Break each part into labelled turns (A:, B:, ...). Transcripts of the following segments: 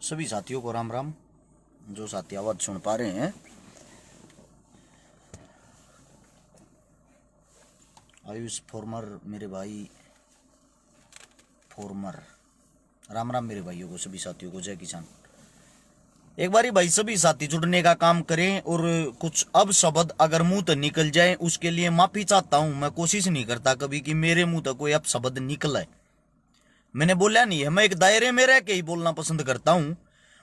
A: सभी साथियों को राम राम। जो साथी आवाज सुन पा रहे हैं, आयुष फॉर्मर मेरे भाई, फॉर्मर राम राम मेरे भाइयों को, सभी साथियों को जय किसान। एक बारी भाई सभी साथी जुड़ने का काम करें और कुछ अब शब्द अगर मुंह तक निकल जाए उसके लिए माफी चाहता हूं। मैं कोशिश नहीं करता कभी कि मेरे मुंह तक कोई अब शब्द निकले। मैंने बोला नहीं है, मैं एक दायरे में रह के ही बोलना पसंद करता हूं।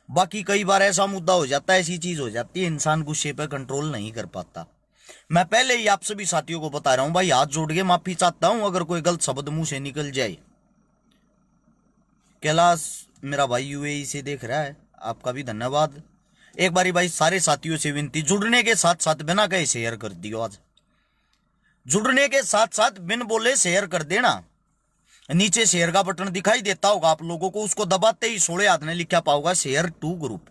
A: बाकी कई बार ऐसा मुद्दा हो जाता है, ऐसी चीज हो जाती है, इंसान गुस्से पे कंट्रोल नहीं कर पाता। मैं पहले ही आप सभी साथियों को बता रहा हूं भाई, हाथ जोड़ के माफी चाहता हूं अगर कोई गलत शब्द मुंह से निकल जाए। कैलाश मेरा भाई यूएई से देख रहा है, आपका भी धन्यवाद। एक बारी भाई सारे साथियों से विनती, जुड़ने के साथ साथ बिना कहे शेयर कर दियो। आज जुड़ने के साथ साथ बिन बोले शेयर कर देना। नीचे शेयर का बटन दिखाई देता होगा आप लोगों को, उसको दबाते ही 16 हाथ ने लिखा पाओगा शेयर टू ग्रुप।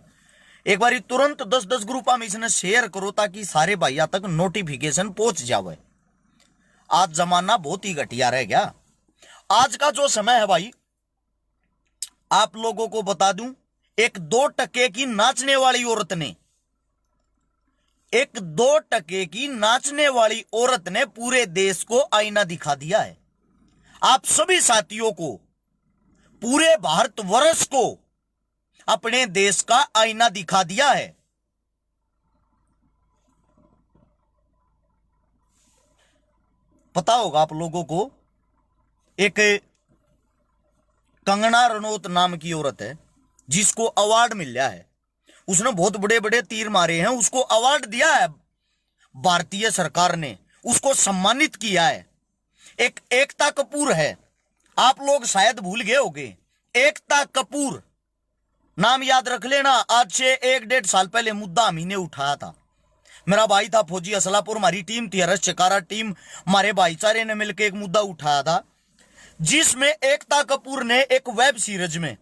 A: एक बारी तुरंत 10-10 ग्रुप में इसने शेयर करो ताकि सारे भाइयों तक नोटिफिकेशन पहुंच जावे। आज जमाना बहुत ही घटिया रह गया। आज का जो समय है भाई, आप लोगों को बता दूं, एक 2 टके की नाचने वाली औरत ने, एक 2 टके की नाचने वाली औरत ने पूरे देश को आईना दिखा दिया है। आप सभी साथियों को, पूरे भारतवर्ष को अपने देश का आईना दिखा दिया है। पता होगा आप लोगों को, एक कंगना रनौत नाम की औरत है जिसको अवार्ड मिल गया है। उसने बहुत बड़े बड़े तीर मारे हैं, उसको अवार्ड दिया है भारतीय सरकार ने, उसको सम्मानित किया है। एक एकता कपूर है, आप लोग शायद भूल गए होंगे। एकता कपूर नाम याद रख लेना। आज से 1-1.5 साल पहले मुद्दा हमने उठाया था। मेरा भाई था फौजी असलापुर, हमारी टीम थी हरस चकारा टीम, हमारे भाईचारे ने मिलकर एक मुद्दा उठाया था जिसमें एकता कपूर ने एक वेब सीरीज में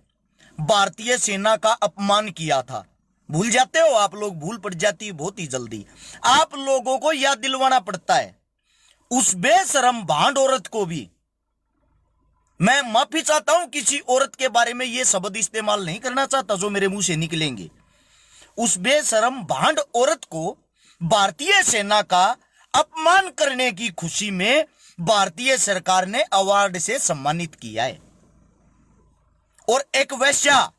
A: भारतीय सेना का अपमान किया था। भूल जाते हो आप लोग, भूल पड़ जाती है बहुत ही जल्दी। आप लोगों को याद दिलवाना पड़ता है। उस बेशरम भांड औरत को भी मैं माफी चाहता हूं, किसी औरत के बारे में यह शब्द इस्तेमाल नहीं करना चाहता जो मेरे मुंह से निकलेंगे। उस बेशरम भांड औरत को भारतीय सेना का अपमान करने की खुशी में भारतीय सरकार ने अवार्ड से सम्मानित किया है। और एक वैश्या,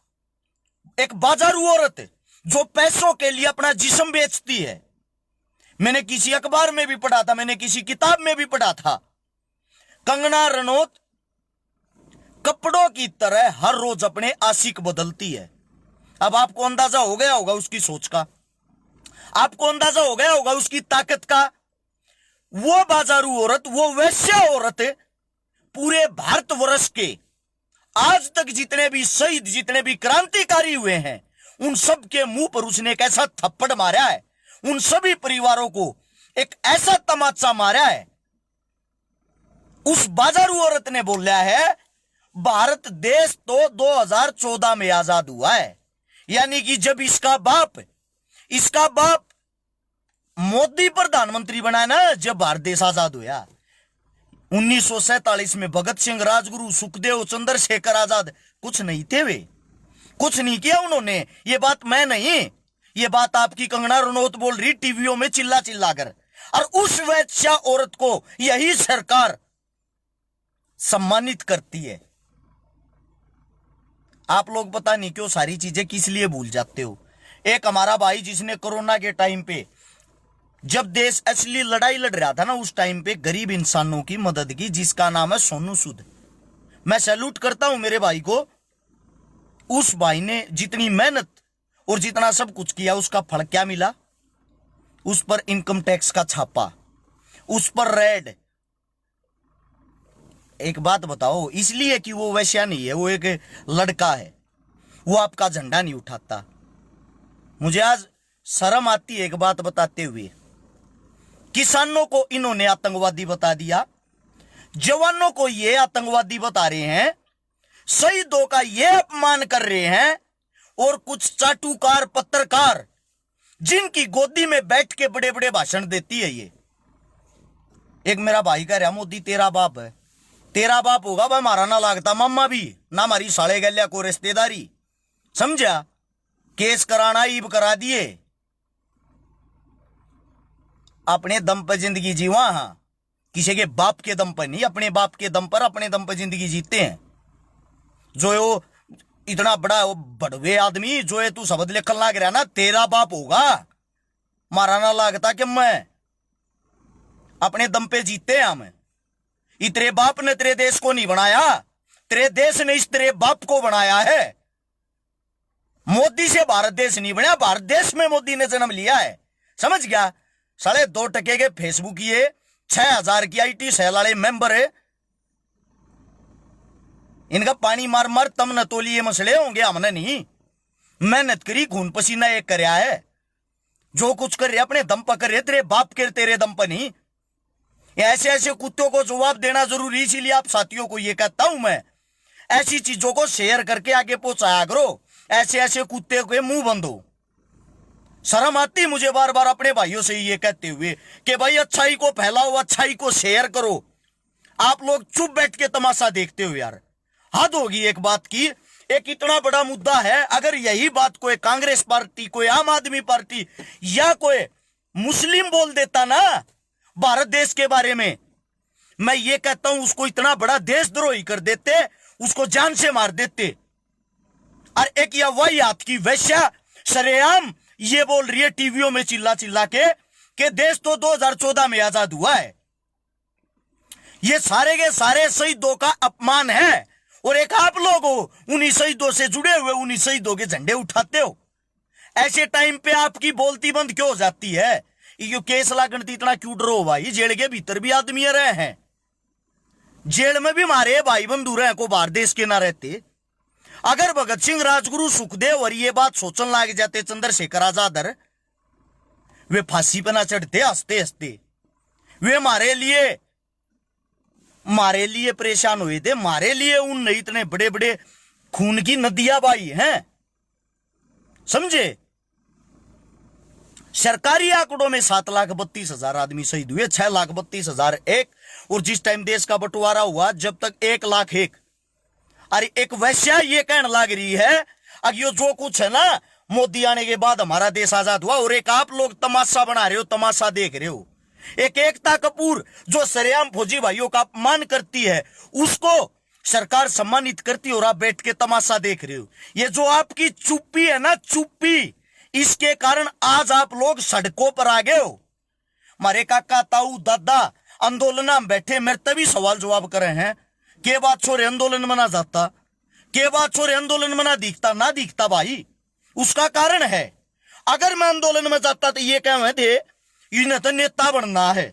A: एक बाजारू औरत जो पैसों के लिए अपना जिस्म बेचती है, मैंने किसी अखबार में भी पढ़ा था, मैंने किसी किताब में भी पढ़ा था, कंगना रनौत कपड़ों की तरह हर रोज अपने आशिक बदलती है। अब आपको अंदाजा हो गया होगा उसकी सोच का, आपको अंदाजा हो गया होगा उसकी ताकत का। वो बाजारू औरत, वो वैश्या औरत पूरे भारतवर्ष के आज तक जितने भी शहीद, जितने भी क्रांतिकारी हुए हैं, उन सब के मुंह पर उसने एक ऐसा थप्पड़ मारा है, उन सभी परिवारों को एक ऐसा तमाचा मारा है। उस बाजारू औरत ने बोला है भारत देश तो 2014 में आजाद हुआ है, यानी कि जब इसका बाप मोदी प्रधानमंत्री बना ना, जब भारत देश आजाद हुआ। 1947 में भगत सिंह, राजगुरु, सुखदेव, चंद्रशेखर आजाद कुछ नहीं थे, वे कुछ नहीं किया उन्होंने। ये बात मैं नहीं, ये बात आपकी कंगना रनौत बोल रही टीवियों में चिल्ला चिल्ला कर। और उस वैश्या औरत को यही सरकार सम्मानित करती है। आप लोग पता नहीं क्यों सारी चीजें किस लिए भूल जाते हो। एक हमारा भाई जिसने कोरोना के टाइम पे, जब देश असली लड़ाई लड़ रहा था ना, उस टाइम पे गरीब इंसानों की मदद की, जिसका नाम है सोनू सूद। मैं सैल्यूट करता हूं मेरे भाई को। उस भाई ने जितनी मेहनत और जितना सब कुछ किया, उसका फल क्या मिला? उस पर इनकम टैक्स का छापा, उस पर रेड। एक बात बताओ, इसलिए कि वो वैश्या नहीं है, वो एक लड़का है, वो आपका झंडा नहीं उठाता। मुझे आज शर्म आती है एक बात बताते हुए। किसानों को इन्होंने आतंकवादी बता दिया, जवानों को ये आतंकवादी बता रहे हैं, शहीदों का ये अपमान कर रहे हैं, और कुछ चाटुकार पत्रकार जिनकी गोदी में बैठ के बड़े बड़े भाषण देती है ये। एक मेरा भाई कह रहा, मोदी तेरा बाप है। तेरा बाप होगा भाई, हमारा ना लागता मामा भी, ना हमारी साले गल्या को रिश्तेदारी, समझा? केस कराना ईब करा दिए, अपने दम पर जिंदगी जीवा। हाँ, किसी के बाप के दम पर नहीं, अपने बाप के दम पर, अपने दम पर जिंदगी जीते हैं। जो यो इतना बड़ा बड़वे आदमी जो है तू शब्द लिखन लाग रहा ना, तेरा बाप होगा, मारा ना लागता कि मैं अपने दम पे जीते हैं हम। तेरे बाप ने तेरे देश को नहीं बनाया, तेरे देश ने इस तेरे बाप को बनाया है। मोदी से भारत देश नहीं बना, भारत देश में मोदी ने जन्म लिया है, समझ गया। 2.5 के फेसबुक ये 6,000 की IT सेल वाले मेंबर है, इनका पानी मार मार तम न तोली ये मसले होंगे। हमने नहीं मेहनत करी, खून पसीना एक करया है, जो कुछ कर रहे अपने दम पर कर रहे, तेरे बाप के तेरे दम पर नहीं। ऐसे ऐसे कुत्तों को जवाब देना जरूरी, इसीलिए आप साथियों को ये कहता हूं मैं, ऐसी चीजों को शेयर करके आगे पहुंचाया करो, ऐसे ऐसे कुत्ते के मुंह बंद हो। शर्म आती मुझे बार बार अपने भाइयों से ये कहते हुए कि भाई अच्छाई को फैलाओ, अच्छाई को शेयर करो। आप लोग चुप बैठ के तमाशा देखते हो यार, हद होगी एक बात की। एक इतना बड़ा मुद्दा है, अगर यही बात कोई कांग्रेस पार्टी, कोई आम आदमी पार्टी या कोई मुस्लिम बोल देता ना भारत देश के बारे में, मैं ये कहता हूं उसको इतना बड़ा देशद्रोही कर देते, उसको जान से मार देते। और एक या वही हाथ की वैश्या सरेआम ये बोल रही है टीवियों में चिल्ला चिल्ला के देश तो 2014 में आजाद हुआ है। ये सारे के सारे शहीदों का अपमान है, और एक आप लोग हो उन्हीं शहीदों से जुड़े हुए, उन्हीं शहीदों के झंडे उठाते हो। ऐसे टाइम पे आपकी बोलती बंद क्यों हो जाती है? ये केस लागणती इतना क्यों डरो भाई? जेल के भीतर भी आदमी रहे हैं, जेल में भी मारे भाई बंधु रहे को बाहर देश के ना रहते। अगर भगत सिंह, राजगुरु, सुखदेव और ये बात सोचने लग जाते चंद्रशेखर आजाद, वे फांसी पे ना चढ़ते हंसते हंसते। वे मारे लिए परेशान हुए थे, मारे लिए उन इतने बड़े बड़े खून की नदियां बही हैं, समझे। सरकारी आंकड़ों में 7,32,000 आदमी शहीद हुए, 6,32,000 एक, और जिस टाइम देश का बंटवारा हुआ जब तक 1,01,000। अरे एक वैश्या ये कहने लग रही है अब यो जो कुछ है ना मोदी आने के बाद हमारा देश आजाद हुआ, और एक आप लोग तमाशा बना रहे हो, तमाशा देख रहे हो। एक एकता कपूर जो सरेआम फौजी भाइयों का अपमान करती है, उसको सरकार सम्मानित करती है, और आप बैठ के तमाशा देख रहे हो। ये जो आपकी चुप्पी है ना, चुप्पी, इसके कारण आज आप लोग सड़कों पर आ गए हो। हमारे काका, ताऊ, दादा आंदोलन में बैठे, मेरे तभी सवाल जवाब कर रहे हैं के बात छोरे आंदोलन में ना जाता, के बात छोरे आंदोलन में ना दिखता भाई। उसका कारण है, अगर मैं आंदोलन में जाता तो ये कह थे इन्हें तो नेता बनना है।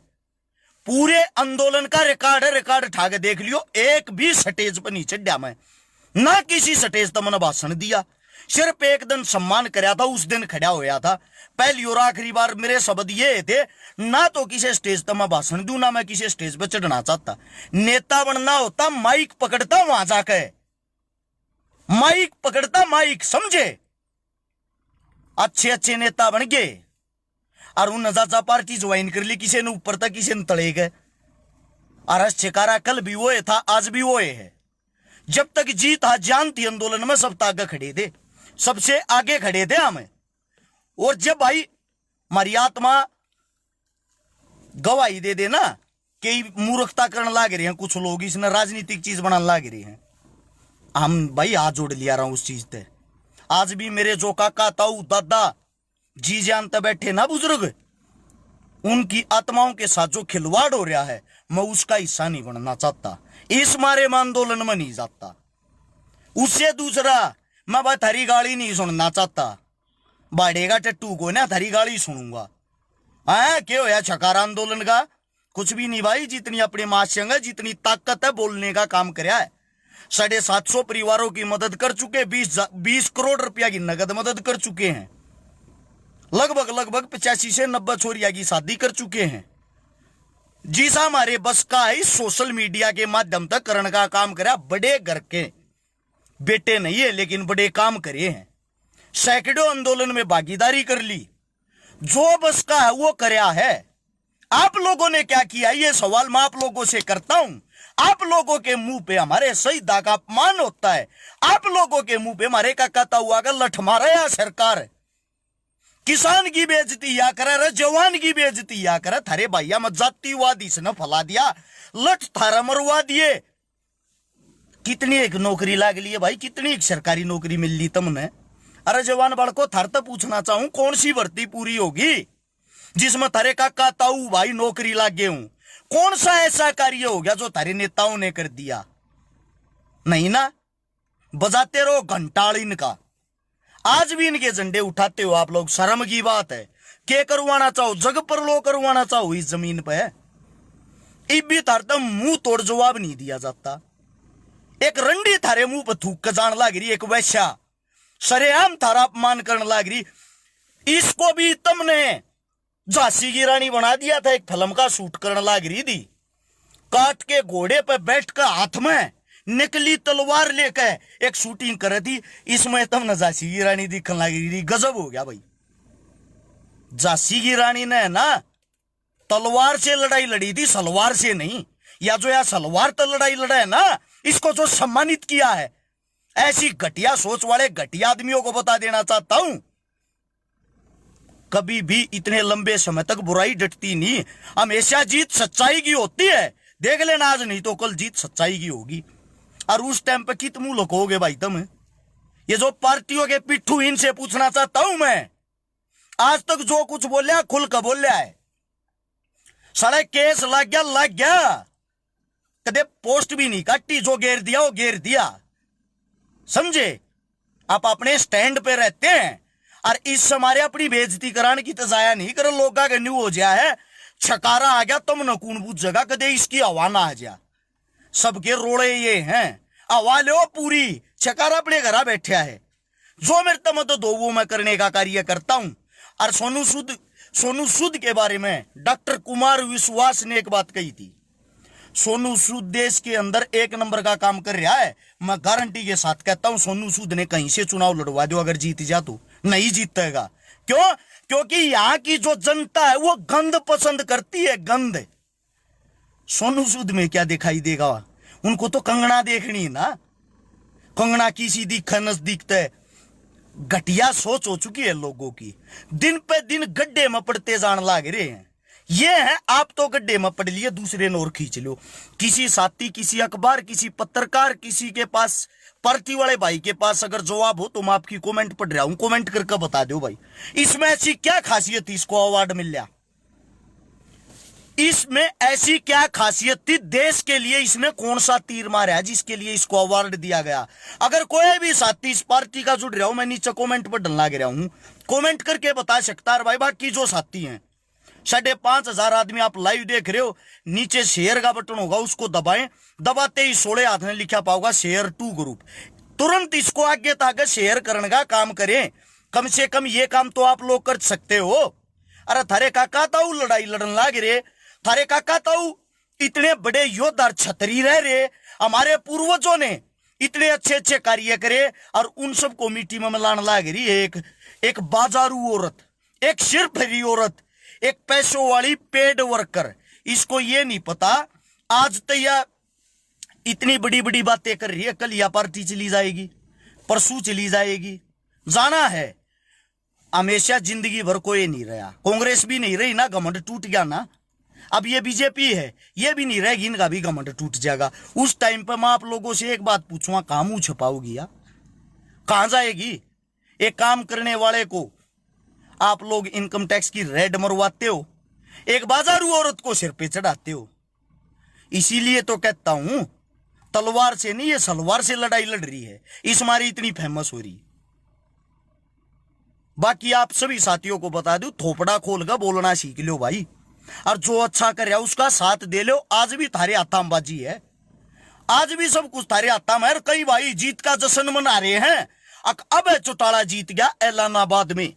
A: पूरे आंदोलन का रिकॉर्ड उठा के देख लियो, एक भी स्टेज पर नहीं चढ़ा मैं, ना किसी स्टेज पर मैंने भाषण दिया, सिर्फ एक दिन सम्मान कराया था, उस दिन खड़ा होया था। पहली और आखिरी बार मेरे शब्द ये थे, ना तो किसी स्टेज पर मैं भाषण दूं, ना मैं किसी स्टेज पर चढ़ना चाहता। नेता बनना होता माइक पकड़ता, वहां जाके माइक पकड़ता, माइक, समझे। अच्छे अच्छे नेता बन गए और उन नजाजा पार्टी ज्वाइन कर ली, किसी ने ऊपर तक किसी ने तले गए। और अच्छेकारा कल भी वो था, आज भी वो है। जब तक जीत हा जान थी आंदोलन में, सब आगे खड़े थे, सबसे आगे खड़े थे हमें। और जब भाई हमारी आत्मा गवाही दे देना कि मूर्खता करने लाग रहे हैं कुछ लोग, इसने राजनीतिक चीज बनाने लाग रहे हैं, हम भाई हाथ जोड़ लिया रहा हूं उस चीज पे। आज भी मेरे जो काका, ताऊ, दादा जी जानते बैठे ना बुजुर्ग, उनकी आत्माओं के साथ जो खिलवाड़ हो रहा है, मैं उसका हिस्सा नहीं बनना चाहता। इस मारे मैं आंदोलन में नहीं जाता। उससे दूसरा, मैं भाई थारी गाली नहीं सुनना चाहता, बाढ़ेगा टट्टू को ना थारी गाली सुनूंगा। हाँ, क्या होया छकारा आंदोलन का? कुछ भी नहीं भाई, जितनी अपने माशंग है, जितनी ताकत है, बोलने का काम कराया है। 750 परिवारों की मदद कर चुके, 20 करोड़ रुपया की नगद मदद कर चुके हैं, लगभग 85 से 90 छोरिया की शादी कर चुके हैं। जिसा हमारे बस का है सोशल मीडिया के माध्यम तक करने का काम करा। बड़े घर के बेटे नहीं है, लेकिन बड़े काम करे हैं, सैकड़ों आंदोलन में भागीदारी कर ली, जो बस का है वो करया है। आप लोगों ने क्या किया, ये सवाल मैं आप लोगों से करता हूं। आप लोगों के मुंह पे हमारे शहीदा का अपमान होता है, आप लोगों के मुंह पे हमारे का कहता हुआ का लठ मारा या सरकार किसान की बेइज्जती या करे रे, जवान की बेइज्जती या करे। थारे भैया मत जातिवाद इसने फैला दिया, लठ थारा मरवा दिए। कितनी एक नौकरी लाग ली है भाई, कितनी एक सरकारी नौकरी मिल ली तुमने? अरे जवान बाल को थार तो पूछना चाहूं कौन सी भर्ती पूरी होगी जिसमें थारे काका ताऊ भाई नौकरी लाग गए हूं? कौन सा ऐसा कार्य हो गया जो थारे नेताओं ने कर दिया? नहीं ना, बजाते रहो घंटाल इनका। आज भी इनके झंडे उठाते हो आप लोग, शर्म की बात है। के करवाना चाहो, जग पर लो करवाना चाहो इस जमीन पे, इब भी थार तो मुंह तोड़ जवाब नहीं दिया जाता। एक रंडी थारे मुंह पर थूक कर जान लाग रही, एक वैश्या सरेआम थारा अपमान करने लाग रही। इसको भी तुमने झांसी की रानी बना दिया था, एक फिल्म का शूट करने लाग रही थी, काट के घोड़े पे बैठ कर हाथ में निकली तलवार लेकर एक शूटिंग कर रही थी। इसमें तुमने झांसी की रानी दिखने लगी रही। गजब हो गया भाई। झांसी की रानी ने ना तलवार से लड़ाई लड़ी थी, सलवार से नहीं। या जो या सलवार तो लड़ाई लड़ा है ना, इसको जो सम्मानित किया है, ऐसी घटिया सोच वाले घटिया आदमियों को बता देना चाहता हूं, कभी भी इतने लंबे समय तक बुराई डटती नहीं, हमेशा जीत सच्चाई की होती है। देख लेना आज नहीं तो कल जीत सच्चाई की होगी। और उस टाइम पे कित मुंह लुकोगे भाई तुम? ये जो पार्टियों के पिट्ठू, इनसे पूछना चाहता हूं मैं, आज तक जो कुछ बोलिया खुल कर बोलिया है, सारे केस लग गया, कदे पोस्ट भी नहीं काटी, जो घेर दिया वो घेर दिया। समझे? आप अपने स्टैंड पे रहते हैं और इस हमारे अपनी बेइज्जती कराने की तो जाया नहीं कर। लोग का न्यू हो जाया है, छकारा आ गया तुम न कौन पूछ जगह, कदे इसकी हवा ना आ जा। सबके रोड़े ये हैं, हवा लो पूरी, छकारा अपने घर बैठा है। जो मेरे तम तो दो वो मैं करने का कार्य करता हूं। और सोनू सूद के बारे में डॉक्टर कुमार विश्वास ने एक बात कही थी, सोनू सूद देश के अंदर एक नंबर का काम कर रहा है। मैं गारंटी के साथ कहता हूं सोनू सूद ने कहीं से चुनाव लड़वा दो, अगर जीत जा तो नहीं जीतेगा। क्यों? क्योंकि यहां की जो जनता है वो गंद पसंद करती है, गंद। सोनू सूद में क्या दिखाई देगा? उनको तो कंगना देखनी है ना, कंगना किसी दिखा नजदीक तय। घटिया सोच हो चुकी है लोगों की, दिन पे दिन गड्ढे में पड़ते जान लाग रहे हैं। ये है, आप तो गड्ढे में पड़ लिए, दूसरे ने और खींच लो। किसी साथी, किसी अखबार, किसी पत्रकार, किसी के पास, पार्टी वाले भाई के पास अगर जवाब हो तो मैं आपकी कमेंट पढ़ रहा हूं, कमेंट करके बता दो भाई, इसमें ऐसी क्या खासियत थी इसको अवार्ड मिल गया? इसमें ऐसी क्या खासियत थी? देश के लिए इसने कौन सा तीर मारा है जिसके लिए इसको अवार्ड दिया गया? अगर कोई भी साथी इस पार्टी का जुड़ रहा हूं, मैं नीचे कमेंट पर डलना गिरा हूं, कमेंट करके बता सकता है भाई। बाकी जो साथी हैं, 5,500 आदमी आप लाइव देख रहे हो, नीचे शेयर का बटन होगा, उसको दबाएं। दबाते ही 16 हाथ में लिखा पाओगा शेयर टू ग्रुप, तुरंत इसको आगे ताकि शेयर करने का काम करें। कम से कम ये काम तो आप लोग कर सकते हो। अरे थारे काका ताऊ लड़ाई लड़न लाग रहे, थारे काका ताऊ इतने बड़े योद्धा छतरी रह रहे, हमारे पूर्वजों ने इतने अच्छे अच्छे कार्य करे और उन सबको मिट्टी में मिलाने लाग रही है एक बाजारू औरत, एक सिरफरी औरत, एक पैसों वाली पेड वर्कर। इसको ये नहीं पता आज तो यह इतनी बड़ी बड़ी बातें कर रही है, कल यह पार्टी चली जाएगी, परसों चली जाएगी, जाना है। हमेशा जिंदगी भर कोई नहीं रहा, कांग्रेस भी नहीं रही ना, घमंड टूट गया ना। अब ये बीजेपी है, ये भी नहीं रहेगी, इनका भी घमंड टूट जाएगा। उस टाइम पर मैं आप लोगों से एक बात पूछूंगा, कहां मुंह छुपाओगी या कहां जाएगी? एक काम करने वाले को आप लोग इनकम टैक्स की रेड मरवाते हो, एक बाजारू औरत को सिर पे चढ़ाते हो। इसीलिए तो कहता हूं तलवार से नहीं, ये सलवार से लड़ाई लड़ रही है, इस मारी इतनी फेमस हो रही। बाकी आप सभी साथियों को बता दूं, थोपड़ा खोल कर बोलना सीख लो भाई, और जो अच्छा कर रहा है उसका साथ दे लो। आज भी थारे आतामबाजी है, आज भी सब कुछ थारे आता में। कई भाई जीत का जश्न मना रहे हैं, अब चौटाला जीत गया ऐलानाबाद में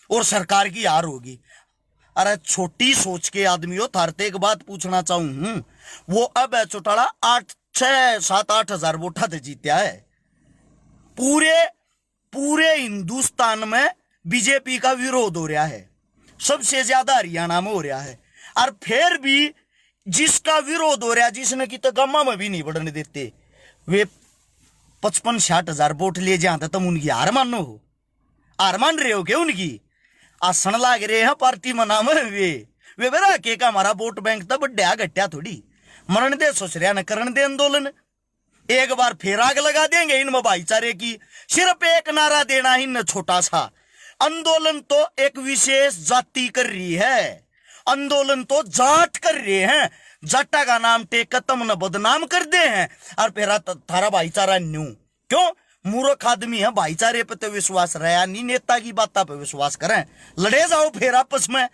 A: और सरकार की हार होगी। अरे छोटी सोच के आदमी हो, थारते एक बात पूछना चाहूं, वो अब चौटाला 7-8 हजार वोटा से जीता है। पूरे हिंदुस्तान में बीजेपी का विरोध हो रहा है, सबसे ज्यादा हरियाणा में हो रहा है, और फिर भी जिसका विरोध हो रहा, जिसने की तो गम्मा में भी नहीं बढ़ने देते, वे 55-60 हजार वोट ले जाते, तुम उनकी हार मानो हो? हार मान रहे हो क्या उनकी? आसन लाग रहे हैं पार्टी मना में वे बेरा के का हमारा वोट बैंक तो बढ़िया घटिया थोड़ी मरण दे, सोच रहा न करण दे आंदोलन, एक बार फिर आग लगा देंगे इनमें भाईचारे की। सिर्फ एक नारा देना ही न, छोटा सा आंदोलन तो एक विशेष जाति कर रही है, आंदोलन तो जाट कर रहे हैं, जाटा का नाम टेक तुम न बदनाम कर दे हैं, और फिर थारा भाईचारा न्यू क्यों? मूर्ख आदमी है, भाईचारे पे तो विश्वास रहा नहीं, नेता की बात पे विश्वास करें, लड़े जाओ फिर आपस में,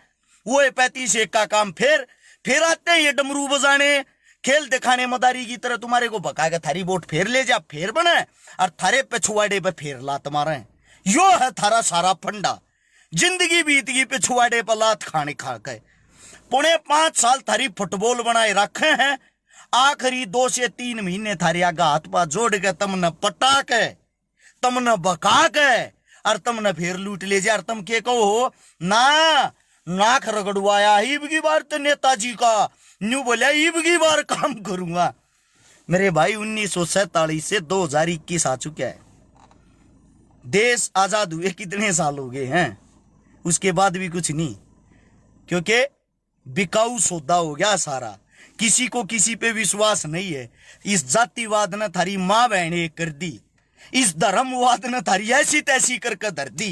A: वो 35-1 का काम फिर आते हैं ये डमरू बजाने, खेल दिखाने मदारी की तरह, तुम्हारे को बकाएगा थारी वोट फिर ले जा, फिर बने और थारे पिछुआड़े पे फिर लात मारे। यो है थारा सारा फंडा, जिंदगी बीत गई पिछुआड़े पर लात खाने खा के। 5.5 साल थारी फुटबॉल बनाए रखे हैं, आखिरी 2 से 3 महीने थारी आगा हाथ पा जोड़ के तुमने पटा के, तुमने बका के और तुमने फिर लूट ले जा, और तुम के कहो ना नाक रगड़वाया ईब की बार तो नेताजी का, न्यू बोलिया ईब की बार काम करूंगा। मेरे भाई 1947 से 2021 आ चुका है, देश आजाद हुए कितने साल हो गए हैं, उसके बाद भी कुछ नहीं, क्योंकि बिकाऊ सौदा हो गया सारा, किसी को किसी पे विश्वास नहीं है। इस जातिवाद ने थारी माँ बहन एक कर दी, इस धर्मवाद ने थारी ऐसी तैसी करके धर दी,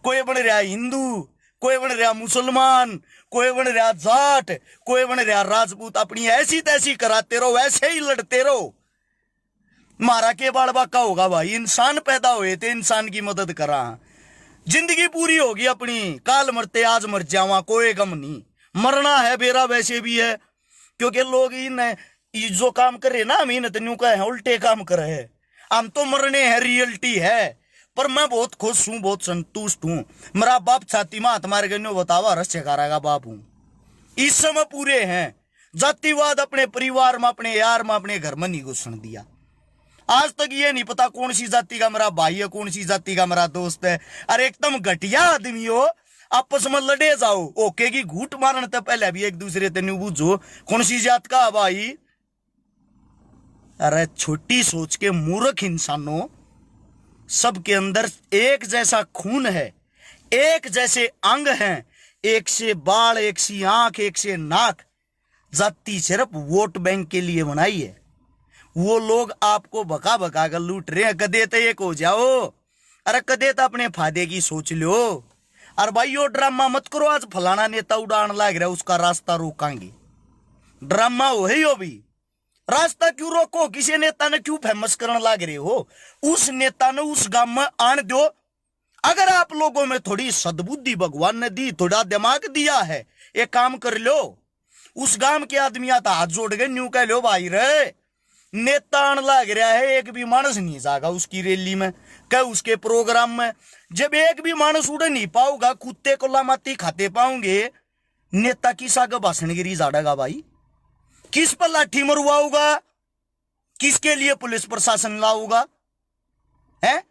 A: कोई बन रहा हिंदू, कोई बन रहा मुसलमान, कोई बन रहा जाट, कोई बन रहा राजपूत, अपनी ऐसी तैसी कराते रहो, ऐसे ही लड़ते रहो। मारा के बाल बाका होगा भाई, इंसान पैदा हुए थे इंसान की मदद करा, जिंदगी पूरी होगी अपनी, काल मरते आज मर जावा, कोई गम नहीं, मरना है बेरा वैसे भी है, क्योंकि लोग इन जो काम करे ना मेहनत न्यू का है, उल्टे काम करे है, हम तो मरने हैं, रियलिटी है। पर मैं बहुत खुश हूं, बहुत संतुष्ट हूं, मेरा बाप छाती में हाथ मार के न्यू बतावा रस्यकारा का बाप हूं, इस समय पूरे हैं। जातिवाद अपने परिवार में, अपने यार में, अपने घर में नहीं घुसन दिया। आज तक ये नहीं पता कौन सी जाति का मेरा भाई है, कौन सी जाति का मेरा दोस्त है, अरे एकदम घटिया आदमी हो, आपस में लड़े जाओ, ओके की घूट मारने तो पहले भी एक दूसरे ते नहीं बूझो कौन सी जात का भाई। अरे छोटी सोच के मूर्ख इंसानों, सबके अंदर एक जैसा खून है, एक जैसे अंग हैं, एक से बाल, एक सी आंख, एक से नाक। जाति सिर्फ वोट बैंक के लिए बनाई है, वो लोग आपको भगा भगा कर लूट रहे हैं। कदे तो एक हो जाओ, अरे कदे तो अपने फायदे की सोच लो। और भाई यो ड्रामा मत करो, आज फलाना नेता उड़ान लाग रहा है उसका रास्ता रोकांगे, ड्रामा हो है यो भी। रास्ता क्यों रोको? किसी नेता ने क्यों फेमस करने लाग रहे हो? उस नेता ने उस गांव में आन दो। अगर आप लोगों में थोड़ी सद्बुद्धि भगवान ने दी, थोड़ा दिमाग दिया है, एक काम कर लो, उस गांव के आदमी आता हाथ जोड़ के न्यू कह लो भाई रे नेता आन लाग रहा है, एक भी मानस नहीं जागा उसकी रैली में, क्या उसके प्रोग्राम में। जब एक भी मानस उड़ नहीं पाऊंगा, कुत्ते को लामाती खाते पाऊंगे, नेता किस आगे भाषणगिरी जाड़ेगा भाई? किस पर लाठी मरवाऊगा? किसके लिए पुलिस प्रशासन लाऊगा? है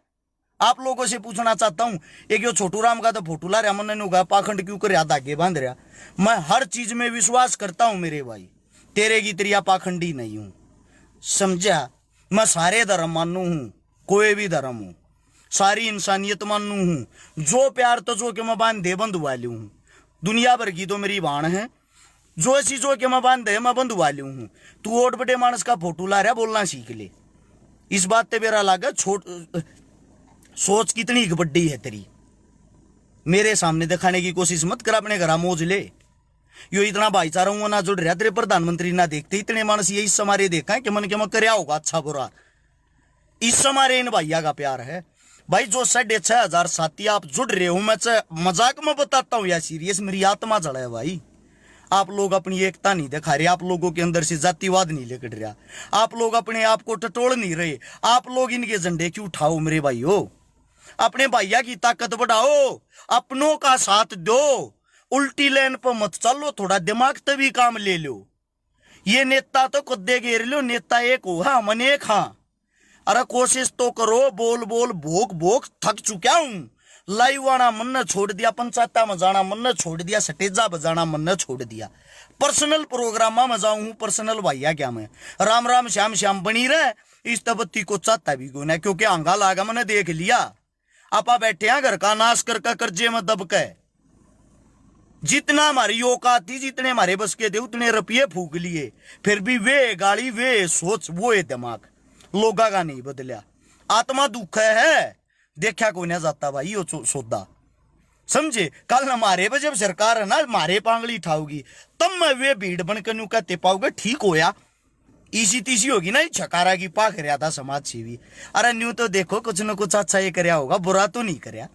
A: आप लोगों से पूछना चाहता हूं। एक यो छोटू राम का तो फोटू ला रहा, मन ने पाखंड क्यों कर याद आगे बांध रहा। मैं हर चीज में विश्वास करता हूं मेरे भाई, तेरे की त्रिया पाखंडी नहीं हूं, समझा? मैं सारे धर्म मानू हूं, कोई भी धर्म हूं, सारी इंसानियत मानू हूं। जो प्यार तो जो के मैं बांधे बंधु वाली हूं, दुनिया भर की तो मेरी बाण है, जो ऐसी जो के मैं बांधे मैं बंधु वाली हूं। तू ओट बड़े मानस का फोटो ला रहा, बोलना सीख ले। इस बात पे मेरा लागा सोच कितनी बड्डी है तेरी, मेरे सामने दिखाने की कोशिश मत कर, अपने घर मौज ले। यो इतना भाईचारा हूं ना जुड़ रहा, तेरे प्रधानमंत्री ना देखते इतने मानस ये इस समारे देखा है कि मन के मैं करया होगा अच्छा बुरा। इस समारे इन भैया का प्यार है भाई। जो 6,500 साथी आप जुड़ रहे हो, मैं मजाक में बताता हूं या सीरियस, मेरी आत्मा जड़ा है भाई। आप लोग अपनी एकता नहीं दिखा रहे, आप लोगों के अंदर से जातिवाद नहीं लेकर रहा, आप लोग अपने आप को टटोल नहीं रहे। आप लोग इनके झंडे क्यों उठाओ मेरे भाइयों? अपने भैया की ताकत बढ़ाओ, अपनों का साथ दो, उल्टी लाइन पर मत चलो, थोड़ा दिमाग तो भी काम ले लो। ये नेता तो कद्दे घेर लो, नेता एक हो हाँ मन एक हाँ। अरे कोशिश तो करो, बोल बोल भोग भोग थक चुका हूं, लाइव आना मन ने छोड़ दिया, पंचायत में जाना मन ने छोड़ दिया, स्टेजा बजाना मन ने छोड़ दिया। पर्सनल प्रोग्राम में जाऊं हूं, पर्सनल भैया क्या मैं राम राम श्याम श्याम बनी रहे, इस तबत्ती को चाहता भी को ना, क्योंकि आंगा लागा मैंने देख लिया। आपा बैठे हैं घर का नाश करके कर्जे में दब के, जितना हमारी औकात थी, जितने हमारे बस के थे उतने रुपये फूक लिए, फिर भी वे गाड़ी, वे सोच, वो दिमाग लोगा का नहीं बदलिया। आत्मा दुख है, देखा कोई ना जाता भाई यो सौदा, समझे। कल हमारे पे जब सरकार है ना मारे पांगली उठाओगी, तब मैं वे भीड़ बनकर न्यू कहते पाओगे ठीक होया, इसी तीसी होगी ना, छकारा की पा कर था समाज सेवी। अरे न्यू तो देखो कुछ न कुछ अच्छा ये करया होगा, बुरा तो नहीं करया।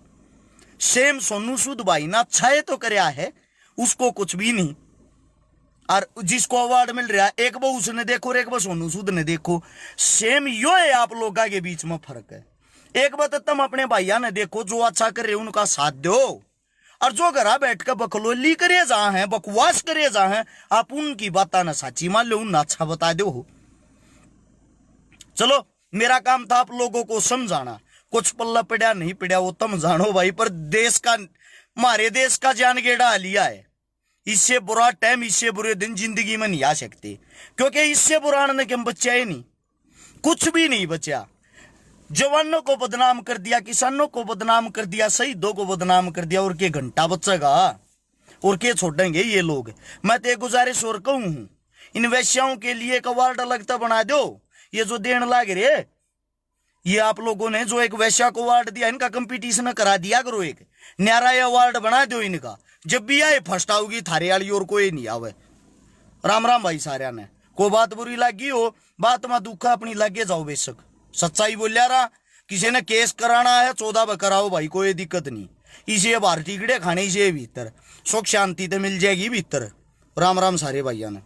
A: सेम सोनू सूद भाई ना अच्छा ये तो करया है, उसको कुछ भी नहीं। और जिसको अवार्ड मिल रहा है, एक वो उसने देखो और एक वो सोनू सूद ने देखो, सेम यो है आप लोगों के बीच में फर्क है। एक बात तुम अपने भाइया ने देखो, जो अच्छा करे उनका साथ दो, और जो घरा बैठ कर बकलोली करे जा है, बकवास करे जा है, आप उनकी बात ना साची मान लो, उन अच्छा बता दो। चलो मेरा काम था आप लोगों को समझाना, कुछ पल्ला पड़ा नहीं पड़ा वो तुम जानो भाई, पर देश का, हमारे देश का जान गेड़ा लिया है। इससे बुरा टाइम, इससे बुरे दिन जिंदगी में नहीं आ सकते, क्योंकि इससे बुरा ने क्यों बचा ही नहीं, कुछ भी नहीं बचा। जवानों को बदनाम कर दिया, किसानों को बदनाम कर दिया, शहीदों को बदनाम कर दिया, और के घंटा बचेगा और के छोड़ेंगे ये लोग। मैं तो गुजारिश और कहूं हूं, इन वैश्याओं के लिए एक अवार्ड अलग तो बना दो, ये जो देने लाग रहे, ये आप लोगों ने जो एक वैश्या को अवार्ड दिया, इनका कंपटीशन करा दिया करो, एक न्यारा अवार्ड बना दो इनका, जब भी आए फर्स्ट आओगी थारे वाली और कोई नहीं आवे। राम राम भाई सारे ने, को बात बुरी लगी हो, बात में दुख अपनी लागे जाओ, बेशक सच्चाई बोलिया रहा। किसी ने केस कराना है 14 में कराओ भाई, कोई दिक्कत नहीं। इसे बाहर टिकड़े खाने से भीतर सुख शांति तो मिल जाएगी भीतर। राम राम सारे भाइयों ने।